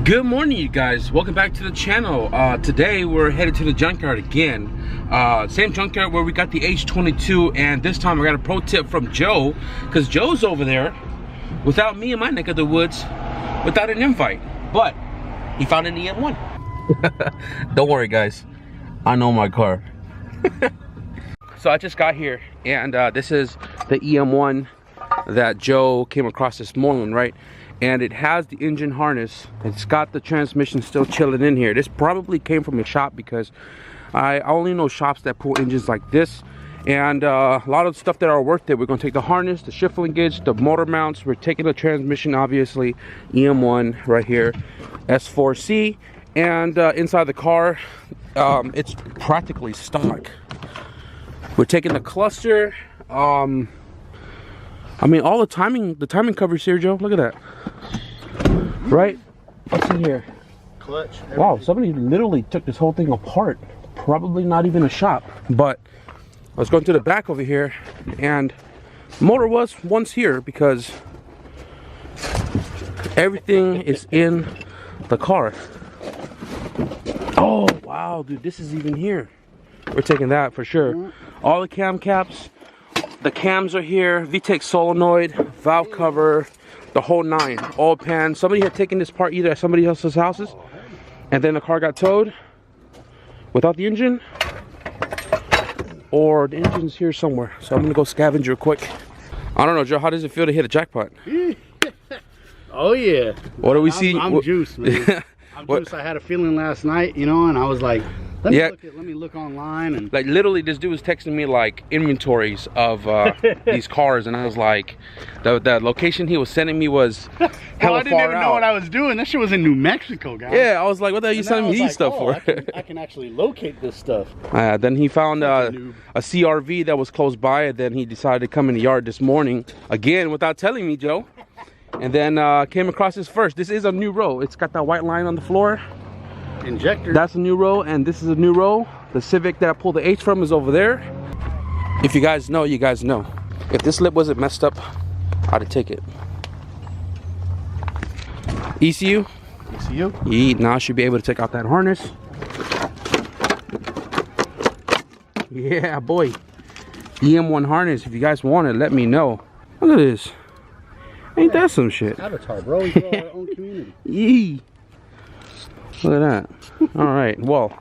Good morning, you guys. Welcome back to the channel. Today we're headed to the junkyard again. Same junkyard where we got the H22, and this time I got a pro tip from Joe, because Joe's over there without me in my neck of the woods, without an invite, but he found an EM1. Don't worry, guys, I know my car. So I just got here, and this is the EM1 that Joe came across this morning, right? And it has the engine harness. It's got the transmission still chilling in here. This probably came from a shop, because I only know shops that pull engines like this. And a lot of stuff that are worth it. We're gonna take the harness, the shift linkage, the motor mounts. We're taking the transmission, obviously. EM1 right here, S4C. And inside the car, it's practically stock. We're taking the cluster. I mean, all the timing covers here, Joe. Look at that. Right? What's in here? Clutch. Everything. Wow, somebody literally took this whole thing apart. Probably not even a shop. But I was going to the back over here, and the motor was once here, because everything is in the car. Oh, wow, dude, this is even here. We're taking that for sure. All the cam caps. The cams are here, VTEC solenoid, valve cover, the whole nine, oil pan. Somebody had taken this part either at somebody else's houses, and then the car got towed without the engine, or the engine's here somewhere. So I'm gonna go scavenge real quick. I don't know, Joe, how does it feel to hit a jackpot? Oh yeah. What do we see? I'm juiced, man. I'm juiced. I had a feeling last night, you know, and I was like, let me look online, and like literally this dude was texting me like inventories of these cars, and I was like, the location he was sending me was hella I didn't far even out. Know what I was doing. That shit was in New Mexico, guys. Yeah, I was like, what the hell are you sending me these stuff for? I can actually locate this stuff. Then he found a CRV that was close by, and then he decided to come in the yard this morning again without telling me, Joe. And then came across this first. This is a new row. It's got that white line on the floor. Injector. That's a new row, and this is a new row. The Civic that I pulled the H from is over there. If you guys know, you guys know. If this lip wasn't messed up, I'd take it. ECU? ECU? Now I should be able to take out that harness. Yeah, boy. EM1 harness. If you guys want it, let me know. Look at this. Ain't that some shit? Avatar, bro. We grow our own community. Yee. Look at that. All right, well,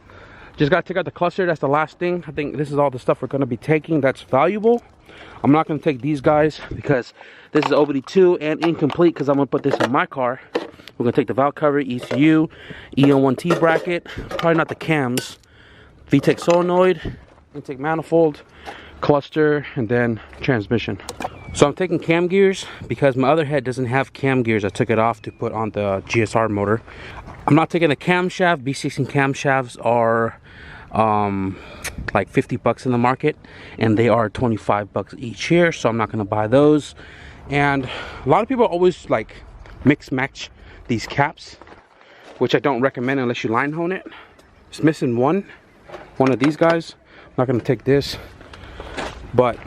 just got to take out the cluster. That's the last thing. I think this is all the stuff we're going to be taking that's valuable. I'm not going to take these guys because this is OBD2 and incomplete, because I'm going to put this in my car. We're going to take the valve cover, ECU, EM1T bracket, probably not the cams, VTEC solenoid, intake manifold, cluster, and then transmission. So I'm taking cam gears because my other head doesn't have cam gears. I took it off to put on the GSR motor. I'm not taking a camshaft. B16 camshafts are like 50 bucks in the market, and they are 25 bucks each here, so I'm not going to buy those. And a lot of people always like mix match these caps, which I don't recommend unless you line hone it. It's missing one of these guys. I'm not going to take this, but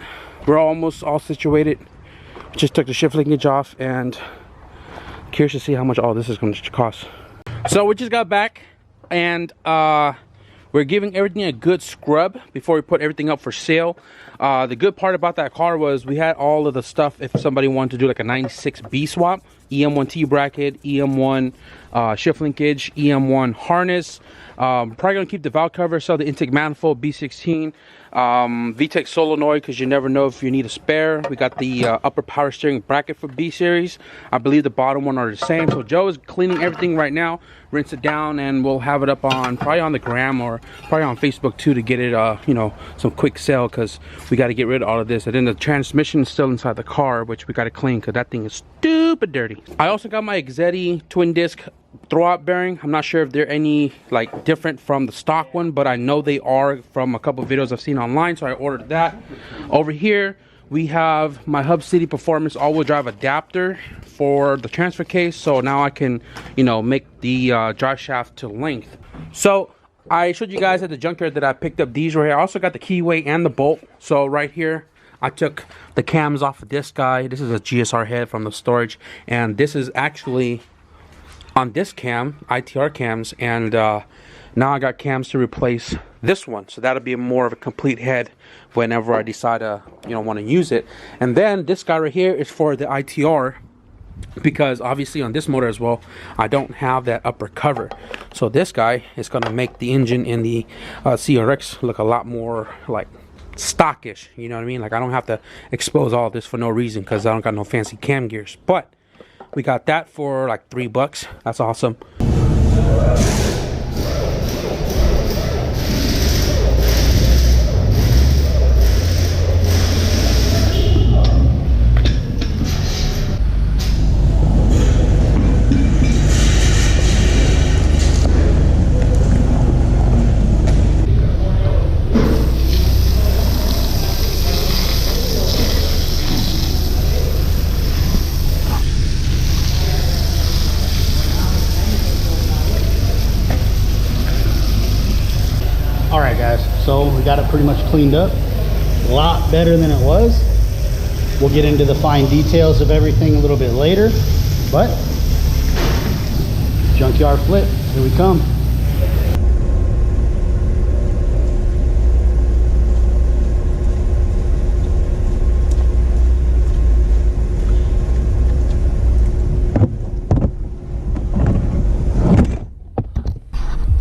we're almost all situated. Just took the shift linkage off, and curious to see how much all this is going to cost. So we just got back, and we're giving everything a good scrub before we put everything up for sale. The good part about that car was we had all of the stuff if somebody wanted to do like a 96B swap. EM1T bracket, EM1 shift linkage, EM1 harness. Probably gonna keep the valve cover, sell the intake manifold, B16, VTEC solenoid, because you never know if you need a spare. We got the upper power steering bracket for B series. I believe the bottom one are the same. So Joe is cleaning everything right now, rinse it down, and we'll have it up on probably on the gram or probably on Facebook too, to get it you know, some quick sale, because we got to get rid of all of this. And then the transmission is still inside the car, which we got to clean because that thing is stupid dirty. I also got my Exedi twin disc throwout bearing. I'm not sure if they're any like different from the stock one, but I know they are from a couple of videos I've seen online, so I ordered that. Over here we have my Hub City Performance all-wheel drive adapter for the transfer case, so now I can, you know, make the drive shaft to length. So I showed you guys at the junkyard that I picked up these right here. I also got the keyway and the bolt. So right here I took the cams off of this guy. This is a GSR head from the storage, and this is actually on this cam, ITR cams, and now I got cams to replace this one, so that'll be more of a complete head whenever I decide to, you know, want to use it. And then this guy right here is for the ITR, because obviously on this motor as well, I don't have that upper cover. So this guy is going to make the engine in the CRX look a lot more like stockish, you know what I mean? Like I don't have to expose all this for no reason because I don't got no fancy cam gears. But we got that for like $3. That's awesome. All right, guys, so we got it pretty much cleaned up. A lot better than it was. We'll get into the fine details of everything a little bit later, but junkyard flip, here we come.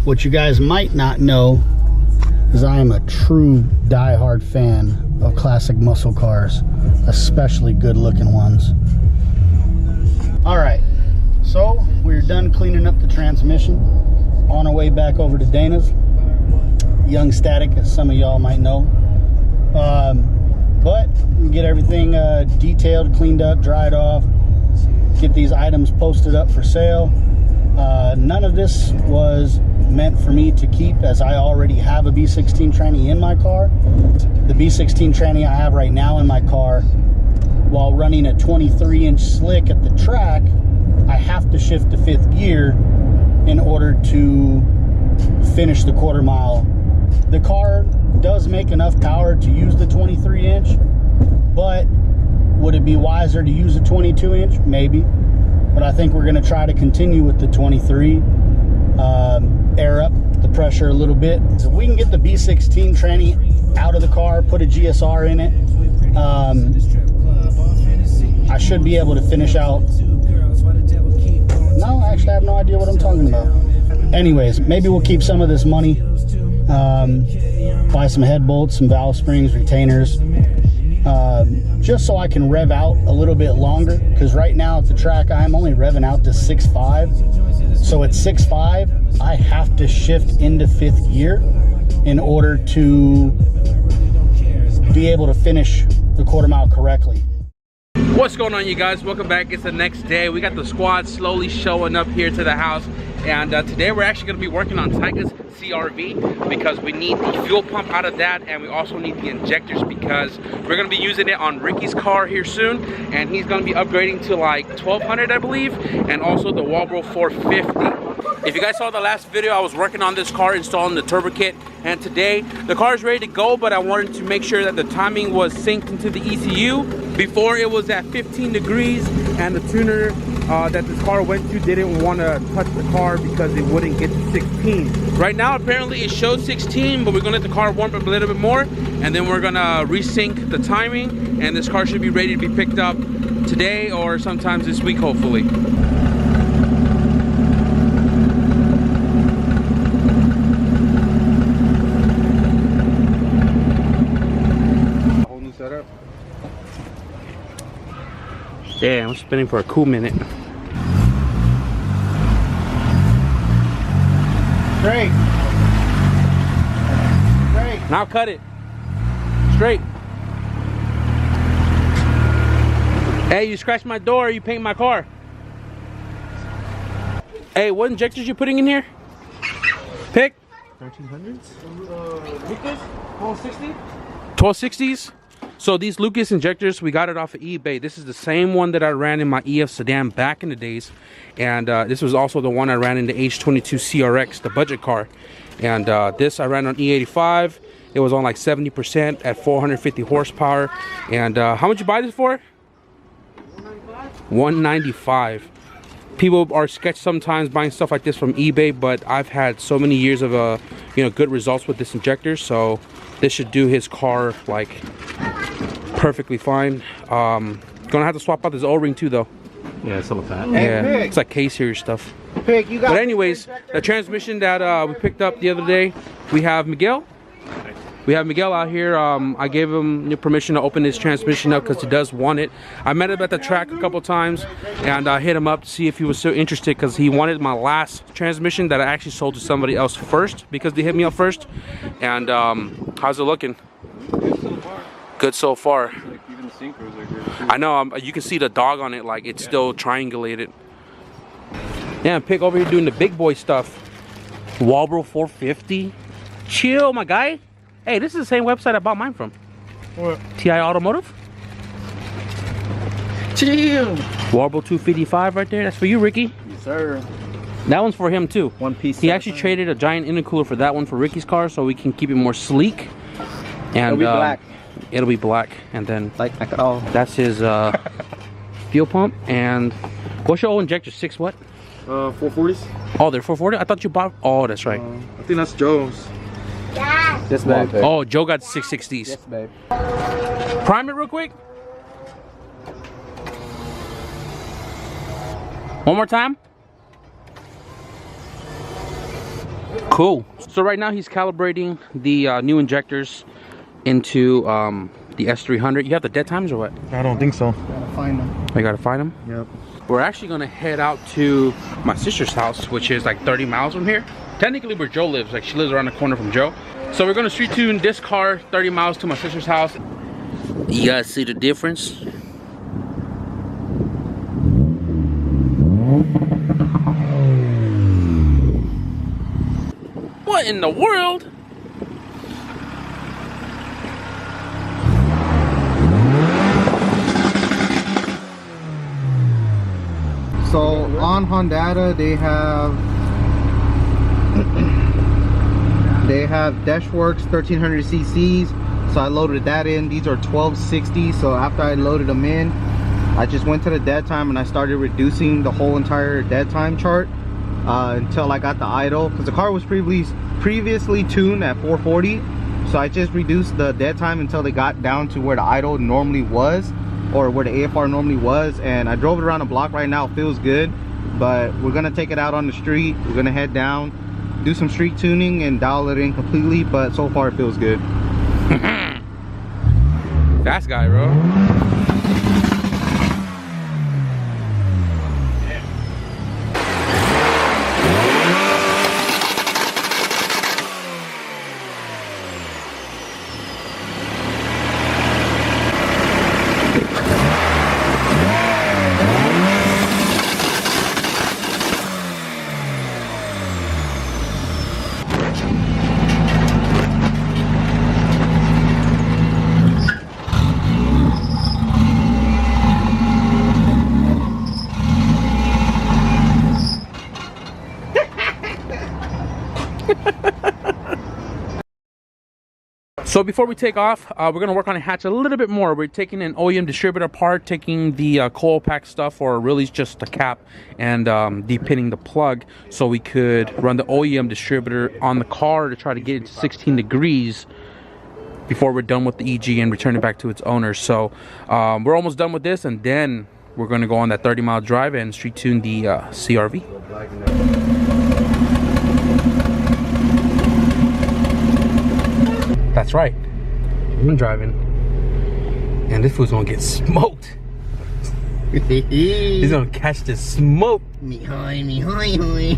What you guys might not know is I am a true die-hard fan of classic muscle cars, especially good looking ones. All right, so we're done cleaning up the transmission. On our way back over to Dana's. Young Static, as some of y'all might know. But we get everything detailed, cleaned up, dried off, get these items posted up for sale. None of this was meant for me to keep, as I already have a B16 tranny in my car. The B16 tranny I have right now in my car, while running a 23-inch slick at the track, I have to shift to 5th gear in order to finish the quarter mile. The car does make enough power to use the 23-inch, but would it be wiser to use a 22-inch? Maybe. But I think we're going to try to continue with the 23, air up the pressure a little bit. So if we can get the B16 tranny out of the car, put a GSR in it, I should be able to finish out. No, actually I have no idea what I'm talking about. Anyways, maybe we'll keep some of this money, buy some head bolts, some valve springs, retainers, just so I can rev out a little bit longer, because right now at the track I'm only revving out to 6.5. So at 6.5 I have to shift into 5th gear in order to be able to finish the quarter mile correctly. What's going on, you guys? Welcome back. It's the next day. We got the squad slowly showing up here to the house, and today we're actually going to be working on Tyga's CRV because we need the fuel pump out of that, and we also need the injectors because we're going to be using it on Ricky's car here soon, and he's going to be upgrading to like 1200, I believe, and also the Walbro 450. If you guys saw the last video, I was working on this car, installing the turbo kit, and today the car is ready to go, but I wanted to make sure that the timing was synced into the ECU. Before it was at 15 degrees, and the tuner that this car went to didn't want to touch the car because it wouldn't get to 16. Right now apparently it shows 16, but we're gonna let the car warm up a little bit more, and then we're gonna resync the timing, and this car should be ready to be picked up today or sometimes this week, hopefully. Damn, I'm spinning for a cool minute. Straight. Straight. Now cut it. Straight. Hey, you scratched my door, you paint my car. Hey, what injectors you putting in here? Pick. 1300s? Lucas? 1260? 1260s? So these Lucas injectors, we got it off of eBay. This is the same one that I ran in my EF sedan back in the days. And this was also the one I ran in the H22 CRX, the budget car. And this I ran on E85. It was on like 70% at 450 horsepower. And how much you buy this for? $195. people are sketched sometimes buying stuff like this from eBay, but I've had so many years of good results with this injector, so this should do his car like perfectly fine. Gonna have to swap out this O-ring too though. Yeah, it's a little fat. Yeah, it's like K-series stuff. Pig, you got But anyways, the transmission that we picked up the other day, we have Miguel. We have Miguel out here. I gave him permission to open his transmission up because he does want it. I met him at the track a couple times and I hit him up to see if he was still interested because he wanted my last transmission that I actually sold to somebody else first because they hit me up first. And how's it looking? Good so far. Like even the synchros are good too. I know, you can see the dog on it, like it's still triangulated. Yeah, Pig over here doing the big boy stuff. Walbro 450. Chill, my guy. Hey, this is the same website I bought mine from. What? TI Automotive. Chill. Walbro 255 right there. That's for you, Ricky. Yes, sir. That one's for him too. One piece. He actually traded a giant intercooler for that one for Ricky's car so we can keep it more sleek. And It'll be black. It'll be black. And then Like oh. that's his fuel pump. And what's your old injector? 6 what? 440s. Oh, they're 440? I thought you bought. Oh, that's right. I think that's Joe's. Yes, babe. Oh, Joe got 660s. Yes, babe. Prime it real quick. One more time. Cool. So right now he's calibrating the new injectors into the S300. You have the dead times or what? I don't think so. Gotta find them. I gotta find them. Yep. We're actually gonna head out to my sister's house, which is like 30 miles from here. Technically where Joe lives, like she lives around the corner from Joe. So we're gonna street tune this car 30 miles to my sister's house. You guys see the difference? What in the world? So on Hondata they have Dashworks 1300 cc's, so I loaded that in. These are 1260, so after I loaded them in, I just went to the dead time and I started reducing the whole entire dead time chart until I got the idle, because the car was previously tuned at 440, so I just reduced the dead time until they got down to where the idle normally was, or where the AFR normally was. And I drove it around the block. Right now it feels good, but we're gonna take it out on the street. We're gonna head down, do some street tuning and dial it in completely, but so far it feels good. Fast guy, bro. So before we take off, we're going to work on a hatch a little bit more. We're taking an OEM distributor apart, taking the coil pack stuff, or really just the cap, and depinning the plug so we could run the OEM distributor on the car to try to get it to 16 degrees before we're done with the EG and return it back to its owner. So we're almost done with this, and then we're going to go on that 30-mile drive and street tune the CRV. That's right, I'm driving, and this fool's gonna get smoked. He's gonna catch the smoke. Me hoy.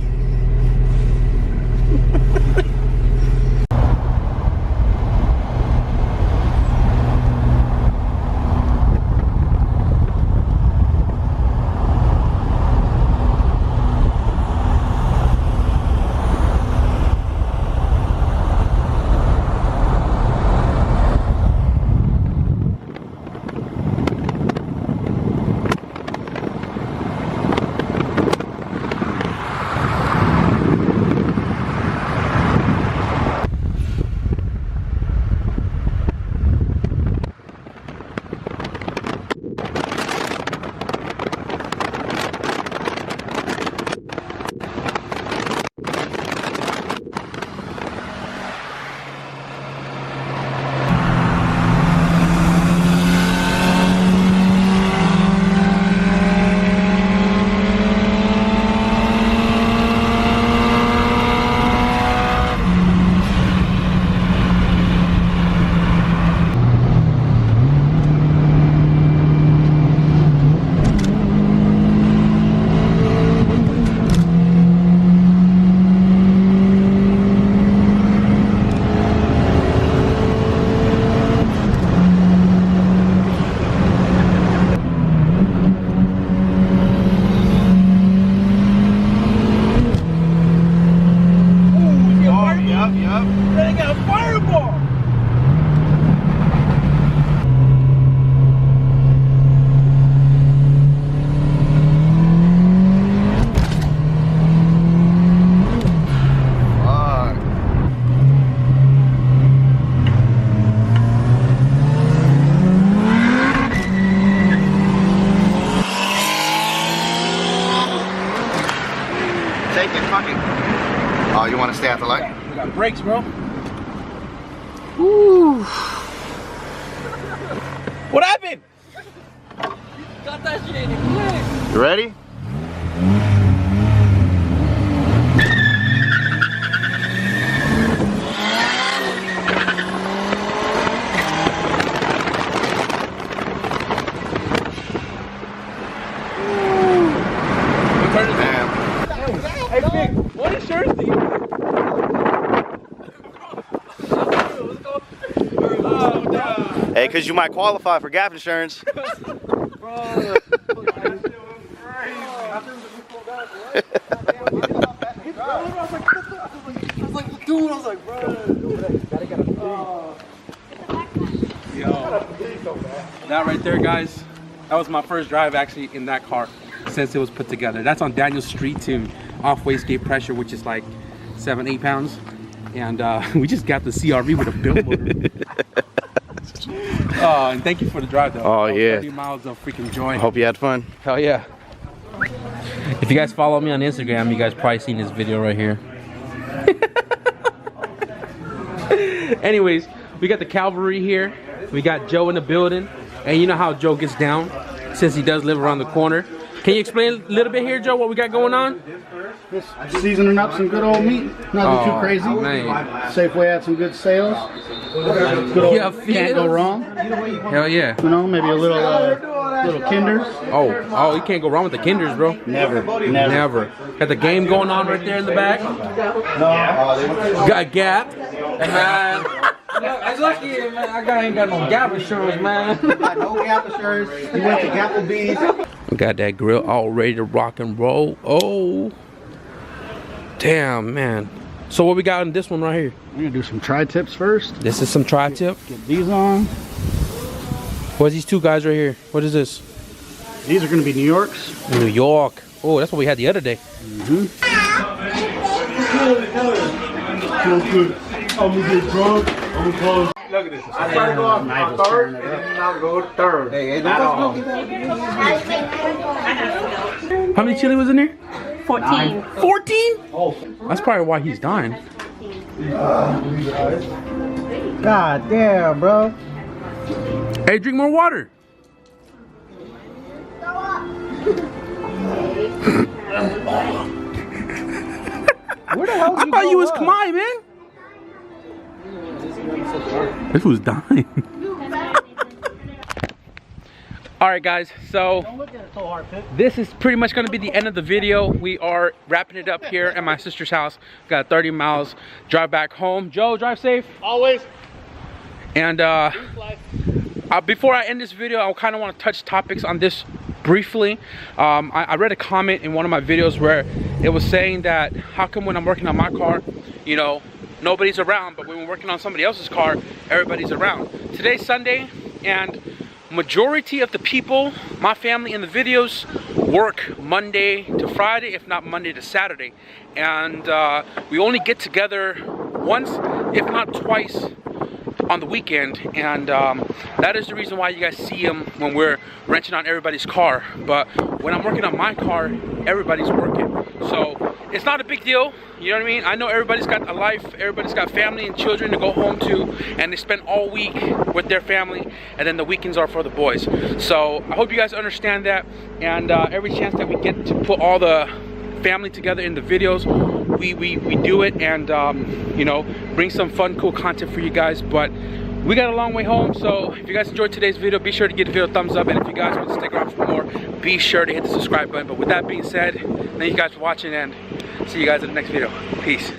take it, fuck it. Oh, you want to stay at the light? We got brakes, bro. Woo. What happened? Got that shit in it. You ready? Hey, Vic, what insurance do you have? Hey, because you might qualify for gap insurance. That right there, guys, that was my first drive actually in that car since it was put together. That's on Daniel Street to off wastegate pressure, which is like 7-8 pounds, and we just got the CRV with a built motor. Oh, and thank you for the drive though. Oh yeah, 30 miles of freaking joy. I hope you had fun. Hell yeah. If you guys follow me on Instagram, you guys probably seen this video right here. Anyways, we got the cavalry here. We got Joe in the building, and you know how Joe gets down since he does live around the corner. Can you explain a little bit here, Joe, what we got going on? Just seasoning up some good old meat. Nothing too crazy. Man. Safeway had some good sales. Good old, can't go wrong. Hell yeah. You know, maybe a little Kinders. Oh, you can't go wrong with the Kinders, bro. Never. Got the game going on right there in the back. Got a Gap. Man. That's lucky, man. I ain't got no Gap insurance, man. No gap insurance. You went to Applebee's. We got that grill all ready to rock and roll. Oh. Damn, man. So what we got in this one right here? We're gonna do some tri-tips first. This is some tri-tip. Get these on. What's these two guys right here? What is this? These are gonna be New Yorks. New York. Oh, that's what we had the other day. Mm-hmm. Look at this. I try to go off third, and I'll go third. Hey, How many chili was in there? 14. 14? Oh, that's probably why he's dying. God damn, bro. Hey, drink more water. Where the hell? I thought you was Kamai, man. This was dying. Alright guys, so this is pretty much going to be the end of the video. We are wrapping it up here at my sister's house. Got 30 miles drive back home. Joe, drive safe. Always. And before I end this video, I kind of want to touch topics on this briefly. I read a comment in one of my videos where it was saying that how come when I'm working on my car, you know, nobody's around, but when we're working on somebody else's car, everybody's around. Today's Sunday, and majority of the people, my family in the videos, work Monday to Friday, if not Monday to Saturday. And we only get together once, if not twice, on the weekend, and that is the reason why you guys see them when we're renting on everybody's car. But when I'm working on my car, everybody's working, so it's not a big deal, you know what I mean? I know everybody's got a life, everybody's got family and children to go home to, and they spend all week with their family, and then the weekends are for the boys. So I hope you guys understand that, and every chance that we get to put all the family together in the videos, we do it, and you know, bring some fun, cool content for you guys. But we got a long way home, so if you guys enjoyed today's video, be sure to give the video a thumbs up, and if you guys want to stick around for more, be sure to hit the subscribe button. But with that being said, thank you guys for watching, and see you guys in the next video. Peace.